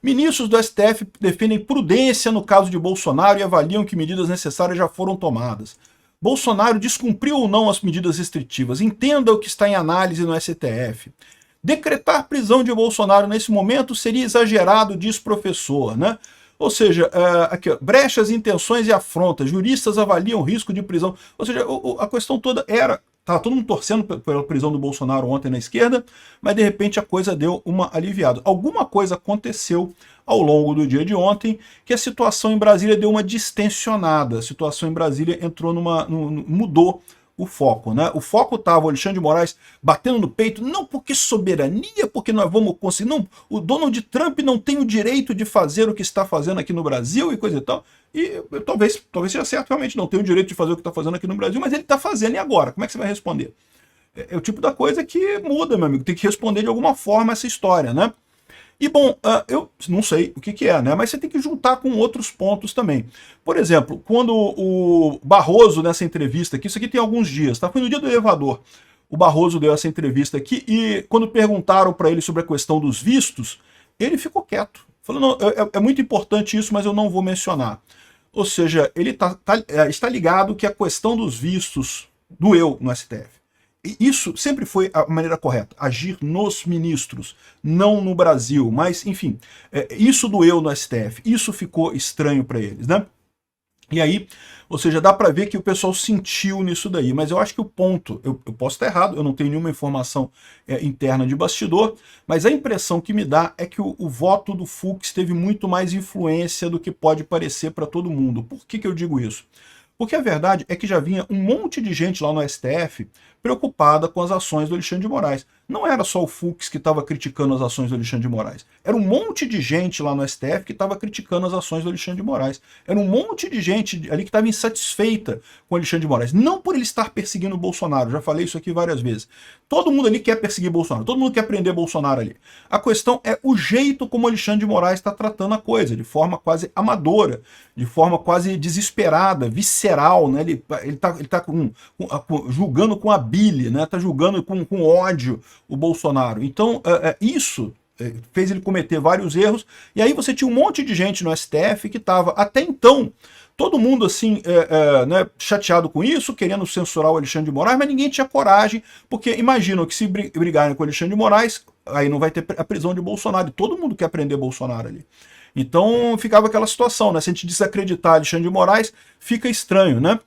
Ministros do STF defendem prudência no caso de Bolsonaro e avaliam que medidas necessárias já foram tomadas. Bolsonaro descumpriu ou não as medidas restritivas? Entenda o que está em análise no STF. Decretar prisão de Bolsonaro nesse momento seria exagerado, diz professor, né? Ou seja, aqui, ó, brechas, intenções e afrontas. Juristas avaliam o risco de prisão. Ou seja, a questão toda era... Estava todo mundo torcendo pela prisão do Bolsonaro ontem na esquerda, mas de repente a coisa deu uma aliviada. Alguma coisa aconteceu ao longo do dia de ontem que a situação em Brasília deu uma distensionada. A situação em Brasília entrou mudou o foco, né? O foco estava o Alexandre de Moraes batendo no peito, não porque soberania, porque nós vamos conseguir, não, o Donald Trump não tem o direito de fazer o que está fazendo aqui no Brasil e coisa e tal. E talvez seja certo, realmente não tem o direito de fazer o que está fazendo aqui no Brasil, mas ele está fazendo, e agora? Como é que você vai responder? É o tipo da coisa que muda, meu amigo, tem que responder de alguma forma essa história, né? E bom, eu não sei o que é, né? Mas você tem que juntar com outros pontos também. Por exemplo, quando o Barroso, nessa entrevista aqui, isso aqui tem alguns dias, tá? Foi no dia do elevador. O Barroso deu essa entrevista aqui e quando perguntaram para ele sobre a questão dos vistos, ele ficou quieto. Falou, não, é muito importante isso, mas eu não vou mencionar. Ou seja, ele está ligado que a questão dos vistos doeu no STF. E isso sempre foi a maneira correta, agir nos ministros, não no Brasil, mas enfim, isso doeu no STF, isso ficou estranho para eles, né? E aí, ou seja, dá para ver que o pessoal sentiu nisso daí, mas eu acho que o ponto, eu posso estar errado, eu não tenho nenhuma informação interna de bastidor, mas a impressão que me dá é que o voto do Fux teve muito mais influência do que pode parecer para todo mundo. Por que eu digo isso? Porque a verdade é que já vinha um monte de gente lá no STF preocupada com as ações do Alexandre de Moraes. Não era só o Fux que estava criticando as ações do Alexandre de Moraes. Era um monte de gente lá no STF que estava criticando as ações do Alexandre de Moraes. Era um monte de gente ali que estava insatisfeita com o Alexandre de Moraes. Não por ele estar perseguindo o Bolsonaro, já falei isso aqui várias vezes. Todo mundo ali quer perseguir Bolsonaro, todo mundo quer prender Bolsonaro ali. A questão é o jeito como o Alexandre de Moraes está tratando a coisa, de forma quase amadora, de forma quase desesperada, visceral, né? Ele tá julgando com a bile, né? Tá julgando com ódio o Bolsonaro. Então, isso fez ele cometer vários erros, e aí você tinha um monte de gente no STF que estava, até então, todo mundo assim, né, chateado com isso, querendo censurar o Alexandre de Moraes, mas ninguém tinha coragem, porque imaginam que se brigarem com o Alexandre de Moraes, aí não vai ter a prisão de Bolsonaro, e todo mundo quer prender Bolsonaro ali. Então ficava aquela situação, né? Se a gente desacreditar Alexandre de Moraes, fica estranho, né?